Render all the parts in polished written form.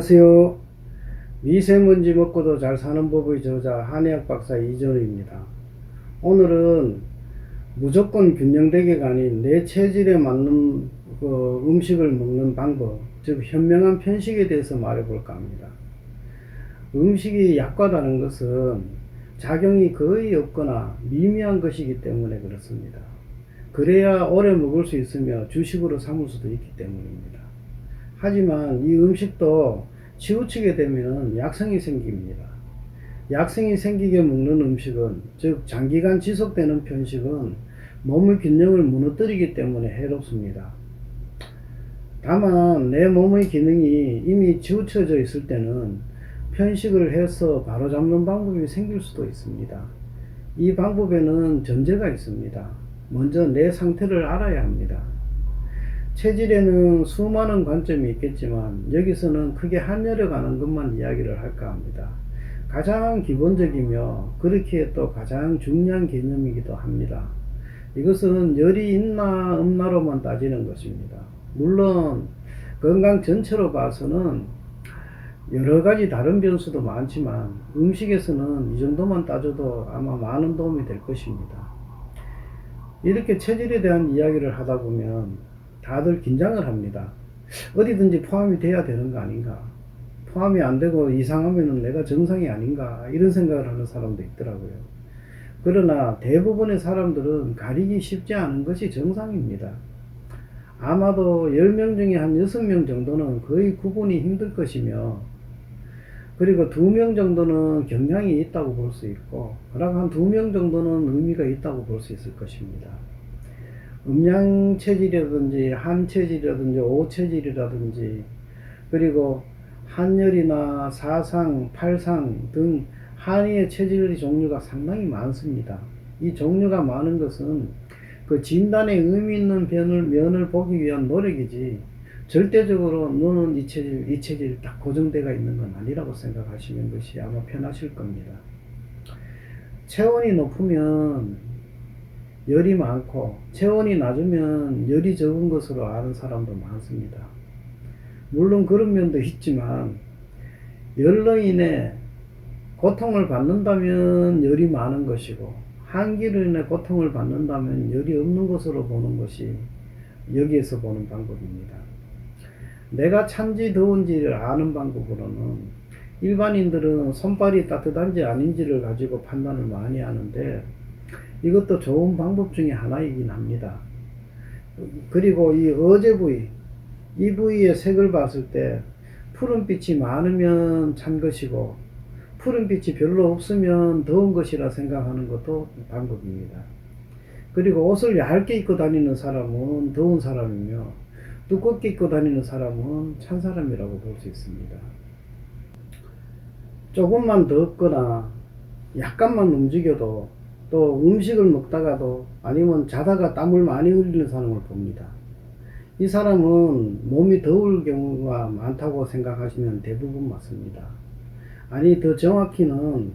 안녕하세요. 미세먼지 먹고도 잘 사는 법의 저자 한의학 박사 이전우입니다. 오늘은 무조건 균형되게가 아닌 내 체질에 맞는 음식을 먹는 방법, 즉 현명한 편식에 대해서 말해볼까 합니다. 음식이 약과다는 것은 작용이 거의 없거나 미미한 것이기 때문에 그렇습니다. 그래야 오래 먹을 수 있으며 주식으로 삼을 수도 있기 때문입니다. 하지만 이 음식도 치우치게 되면 약성이 생깁니다. 약성이 생기게 먹는 음식은, 즉 장기간 지속되는 편식은 몸의 균형을 무너뜨리기 때문에 해롭습니다. 다만 내 몸의 기능이 이미 치우쳐져 있을 때는 편식을 해서 바로잡는 방법이 생길 수도 있습니다. 이 방법에는 전제가 있습니다. 먼저 내 상태를 알아야 합니다. 체질에는 수많은 관점이 있겠지만 여기서는 크게 한열에 관한 것만 이야기를 할까 합니다. 가장 기본적이며 그렇기에 또 가장 중요한 개념이기도 합니다. 이것은 열이 있나 없나로만 따지는 것입니다. 물론 건강 전체로 봐서는 여러 가지 다른 변수도 많지만 음식에서는 이 정도만 따져도 아마 많은 도움이 될 것입니다. 이렇게 체질에 대한 이야기를 하다 보면 다들 긴장을 합니다. 어디든지 포함이 돼야 되는 거 아닌가? 포함이 안 되고 이상하면 내가 정상이 아닌가? 이런 생각을 하는 사람도 있더라고요. 그러나 대부분의 사람들은 가리기 쉽지 않은 것이 정상입니다. 아마도 10명 중에 한 6명 정도는 거의 구분이 힘들 것이며, 그리고 2명 정도는 경향이 있다고 볼 수 있고, 그러나 한 2명 정도는 의미가 있다고 볼 수 있을 것입니다. 음양 체질이라든지 한 체질이라든지 오 체질이라든지, 그리고 한열이나 사상, 팔상 등 한의의 체질 종류가 상당히 많습니다. 이 종류가 많은 것은 그 진단에 의미 있는 면을 보기 위한 노력이지, 절대적으로 너는 이 체질 딱 고정되어 있는 건 아니라고 생각하시는 것이 아마 편하실 겁니다. 체온이 높으면 열이 많고 체온이 낮으면 열이 적은 것으로 아는 사람도 많습니다. 물론 그런 면도 있지만 열로 인해 고통을 받는다면 열이 많은 것이고, 한기로 인해 고통을 받는다면 열이 없는 것으로 보는 것이 여기에서 보는 방법입니다. 내가 찬지 더운지를 아는 방법으로는 일반인들은 손발이 따뜻한지 아닌지를 가지고 판단을 많이 하는데, 이것도 좋은 방법 중에 하나이긴 합니다. 그리고 이 어제 부위, 이 부위의 색을 봤을 때 푸른빛이 많으면 찬 것이고 푸른빛이 별로 없으면 더운 것이라 생각하는 것도 방법입니다. 그리고 옷을 얇게 입고 다니는 사람은 더운 사람이며 두껍게 입고 다니는 사람은 찬 사람이라고 볼 수 있습니다. 조금만 덥거나 약간만 움직여도, 또 음식을 먹다가도 아니면 자다가 땀을 많이 흘리는 사람을 봅니다. 이 사람은 몸이 더울 경우가 많다고 생각하시면 대부분 맞습니다. 아니, 더 정확히는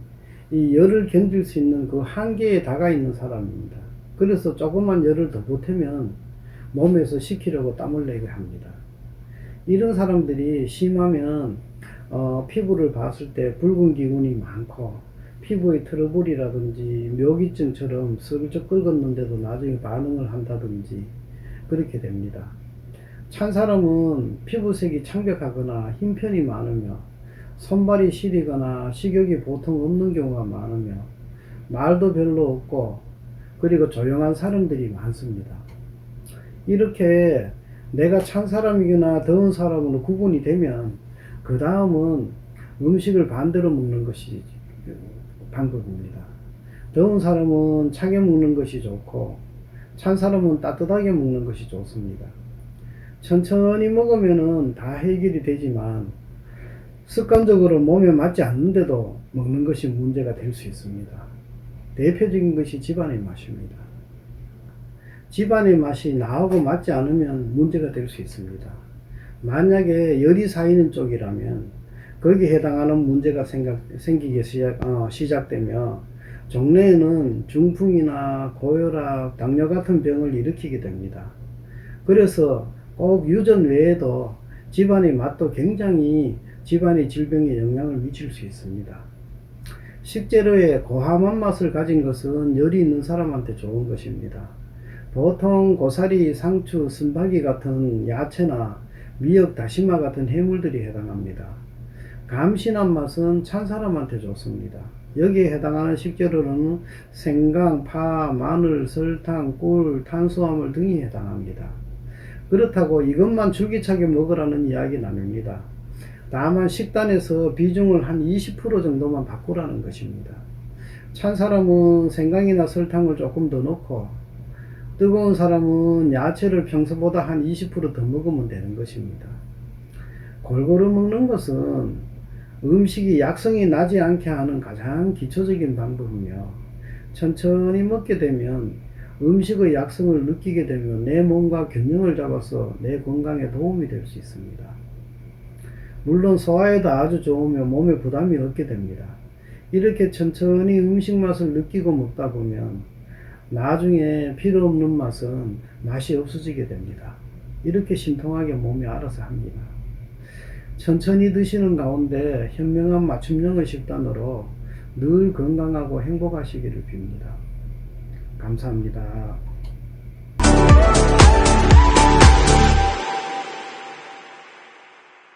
이 열을 견딜 수 있는 그 한계에 다가 있는 사람입니다. 그래서 조금만 열을 더 보태면 몸에서 식히려고 땀을 내게 합니다. 이런 사람들이 심하면 피부를 봤을 때 붉은 기운이 많고 피부의 트러블이라든지 묘기증처럼 슬쩍 긁었는데도 나중에 반응을 한다든지 그렇게 됩니다. 찬 사람은 피부색이 창백하거나 흰편이 많으며 손발이 시리거나 식욕이 보통 없는 경우가 많으며 말도 별로 없고, 그리고 조용한 사람들이 많습니다. 이렇게 내가 찬 사람이거나 더운 사람으로 구분이 되면 그 다음은 음식을 반대로 먹는 것이 방법입니다. 더운 사람은 차게 먹는 것이 좋고 찬 사람은 따뜻하게 먹는 것이 좋습니다. 천천히 먹으면은 다 해결이 되지만 습관적으로 몸에 맞지 않는데도 먹는 것이 문제가 될 수 있습니다. 대표적인 것이 집안의 맛입니다. 집안의 맛이 나하고 맞지 않으면 문제가 될 수 있습니다. 만약에 열이 쌓이는 쪽이라면 거기에 해당하는 문제가 생기기 시작되며 종래에는 중풍이나 고혈압, 당뇨 같은 병을 일으키게 됩니다. 그래서 꼭 유전 외에도 집안의 맛도 굉장히 집안의 질병에 영향을 미칠 수 있습니다. 식재료의 고함한 맛을 가진 것은 열이 있는 사람한테 좋은 것입니다. 보통 고사리, 상추, 쓴바귀 같은 야채나 미역, 다시마 같은 해물들이 해당합니다. 감신한 맛은 찬 사람한테 좋습니다. 여기에 해당하는 식재료로는 생강, 파, 마늘, 설탕, 꿀, 탄수화물 등이 해당합니다. 그렇다고 이것만 줄기차게 먹으라는 이야기는 아닙니다. 다만 식단에서 비중을 한 20% 정도만 바꾸라는 것입니다. 찬 사람은 생강이나 설탕을 조금 더 넣고, 뜨거운 사람은 야채를 평소보다 한 20% 더 먹으면 되는 것입니다. 골고루 먹는 것은 음식이 약성이 나지 않게 하는 가장 기초적인 방법이며, 천천히 먹게 되면 음식의 약성을 느끼게 되면 내 몸과 균형을 잡아서 내 건강에 도움이 될 수 있습니다. 물론 소화에도 아주 좋으며 몸에 부담이 없게 됩니다. 이렇게 천천히 음식 맛을 느끼고 먹다 보면 나중에 필요 없는 맛은 맛이 없어지게 됩니다. 이렇게 신통하게 몸이 알아서 합니다. 천천히 드시는 가운데 현명한 맞춤형의 식단으로 늘 건강하고 행복하시기를 빕니다. 감사합니다.